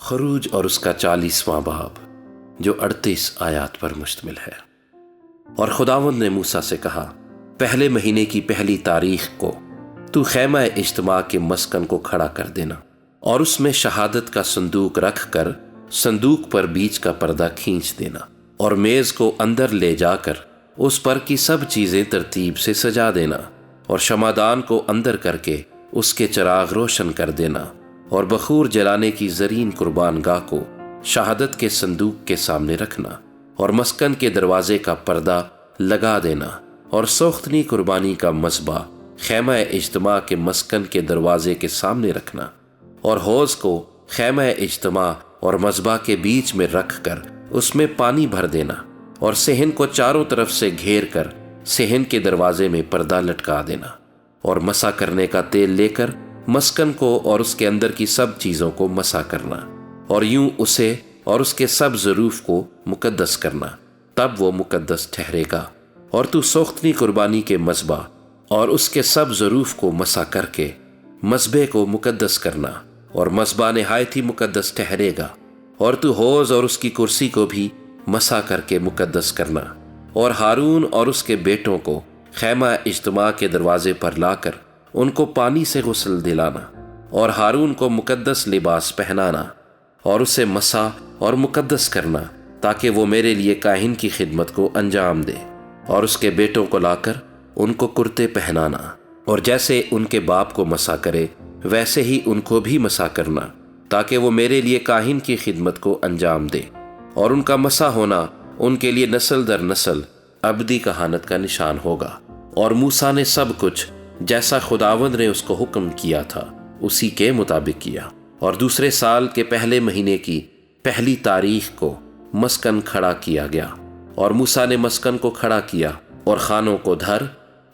خروج اور اس کا 40واں باب جو 38 آیات پر مشتمل ہے۔ اور خداوند نے موسیٰ سے کہا، پہلے مہینے کی پہلی تاریخ کو تو خیمہ اجتماع کے مسکن کو کھڑا کر دینا اور اس میں شہادت کا صندوق رکھ کر صندوق پر بیچ کا پردہ کھینچ دینا اور میز کو اندر لے جا کر اس پر کی سب چیزیں ترتیب سے سجا دینا اور شمعدان کو اندر کر کے اس کے چراغ روشن کر دینا اور بخور جلانے کی زرین قربان گاہ کو شہادت کے صندوق کے سامنے رکھنا اور مسکن کے دروازے کا پردہ لگا دینا اور سوختنی قربانی کا مذبح خیمہ اجتماع کے مسکن کے دروازے کے سامنے رکھنا اور حوض کو خیمہ اجتماع اور مذبح کے بیچ میں رکھ کر اس میں پانی بھر دینا اور صحن کو چاروں طرف سے گھیر کر صحن کے دروازے میں پردہ لٹکا دینا اور مسح کرنے کا تیل لے کر مسکن کو اور اس کے اندر کی سب چیزوں کو مسح کرنا اور یوں اسے اور اس کے سب ظروف کو مقدس کرنا، تب وہ مقدس ٹھہرے گا۔ اور تو سوختنی قربانی کے مذبح اور اس کے سب ظروف کو مسح کر کے مذبح کو مقدس کرنا اور مذبح نہایت ہی مقدس ٹھہرے گا۔ اور تو حوض اور اس کی کرسی کو بھی مسح کر کے مقدس کرنا اور ہارون اور اس کے بیٹوں کو خیمہ اجتماع کے دروازے پر لا کر ان کو پانی سے غسل دلانا اور ہارون کو مقدس لباس پہنانا اور اسے مسح اور مقدس کرنا تاکہ وہ میرے لیے کاہن کی خدمت کو انجام دے، اور اس کے بیٹوں کو لا کر ان کو کرتے پہنانا اور جیسے ان کے باپ کو مسح کرے ویسے ہی ان کو بھی مسح کرنا تاکہ وہ میرے لیے کاہن کی خدمت کو انجام دے، اور ان کا مسح ہونا ان کے لیے نسل در نسل ابدی کہانت کا نشان ہوگا۔ اور موسیٰ نے سب کچھ جیسا خداوند نے اس کو حکم کیا تھا اسی کے مطابق کیا، اور دوسرے سال کے پہلے مہینے کی پہلی تاریخ کو مسکن کھڑا کیا گیا، اور موسیٰ نے مسکن کو کھڑا کیا اور خانوں کو دھر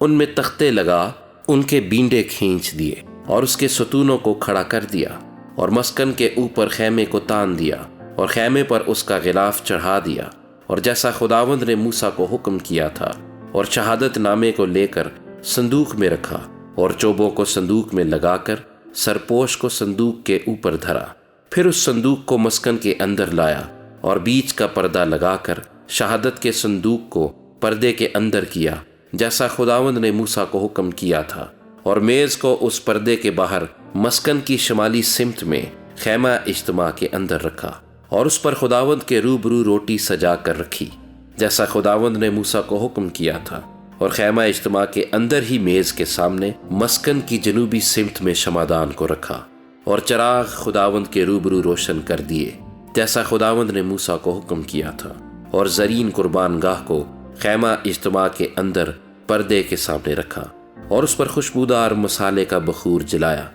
ان میں تختے لگا ان کے بینڈے کھینچ دیے اور اس کے ستونوں کو کھڑا کر دیا اور مسکن کے اوپر خیمے کو تان دیا اور خیمے پر اس کا غلاف چڑھا دیا، اور جیسا خداوند نے موسیٰ کو حکم کیا تھا، اور شہادت نامے کو لے کر صندوق میں رکھا اور چوبوں کو صندوق میں لگا کر سرپوش کو صندوق کے اوپر دھرا۔ پھر اس صندوق کو مسکن کے اندر لایا اور بیچ کا پردہ لگا کر شہادت کے صندوق کو پردے کے اندر کیا جیسا خداوند نے موسیٰ کو حکم کیا تھا، اور میز کو اس پردے کے باہر مسکن کی شمالی سمت میں خیمہ اجتماع کے اندر رکھا اور اس پر خداوند کے روبرو روٹی سجا کر رکھی جیسا خداوند نے موسیٰ کو حکم کیا تھا، اور خیمہ اجتماع کے اندر ہی میز کے سامنے مسکن کی جنوبی سمت میں شمعدان کو رکھا اور چراغ خداوند کے روبرو روشن کر دیے جیسا خداوند نے موسیٰ کو حکم کیا تھا، اور زرین قربان گاہ کو خیمہ اجتماع کے اندر پردے کے سامنے رکھا اور اس پر خوشبودار مصالے کا بخور جلایا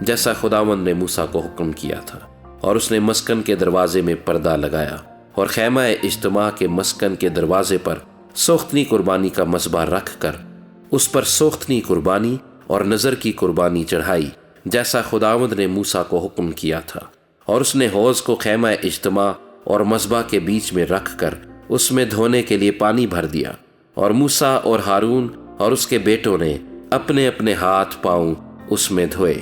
جیسا خداوند نے موسیٰ کو حکم کیا تھا، اور اس نے مسکن کے دروازے میں پردہ لگایا اور خیمہ اجتماع کے مسکن کے دروازے پر سوختنی قربانی کا مذبح رکھ کر اس پر سوختنی قربانی اور نذر کی قربانی چڑھائی جیسا خداوند نے موسیٰ کو حکم کیا تھا، اور اس نے حوض کو خیمہ اجتماع اور مذبح کے بیچ میں رکھ کر اس میں دھونے کے لیے پانی بھر دیا، اور موسیٰ اور ہارون اور اس کے بیٹوں نے اپنے اپنے ہاتھ پاؤں اس میں دھوئے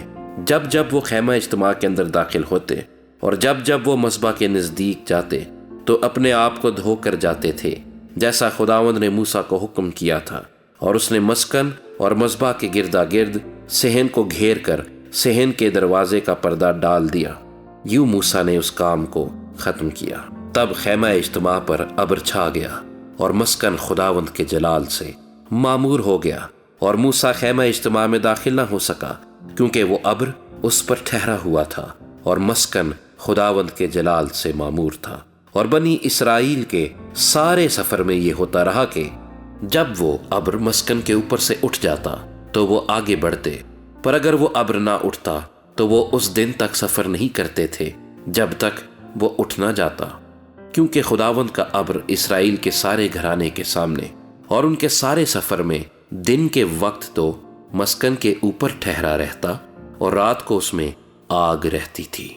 جب جب وہ خیمہ اجتماع کے اندر داخل ہوتے، اور جب جب وہ مذبح کے نزدیک جاتے تو اپنے آپ کو دھو کر جاتے تھے جیسا خداوند نے موسیٰ کو حکم کیا تھا، اور اس نے مسکن اور مذبح کے گردا گرد صحن کو گھیر کر صحن کے دروازے کا پردہ ڈال دیا۔ یوں موسیٰ نے اس کام کو ختم کیا۔ تب خیمہ اجتماع پر ابر چھا گیا اور مسکن خداوند کے جلال سے معمور ہو گیا، اور موسیٰ خیمہ اجتماع میں داخل نہ ہو سکا کیونکہ وہ ابر اس پر ٹھہرا ہوا تھا، اور مسکن خداوند کے جلال سے معمور تھا۔ اور بنی اسرائیل کے سارے سفر میں یہ ہوتا رہا کہ جب وہ ابر مسکن کے اوپر سے اٹھ جاتا تو وہ آگے بڑھتے، پر اگر وہ ابر نہ اٹھتا تو وہ اس دن تک سفر نہیں کرتے تھے جب تک وہ اٹھ نہ جاتا، کیونکہ خداوند کا ابر اسرائیل کے سارے گھرانے کے سامنے اور ان کے سارے سفر میں دن کے وقت تو مسکن کے اوپر ٹھہرا رہتا اور رات کو اس میں آگ رہتی تھی۔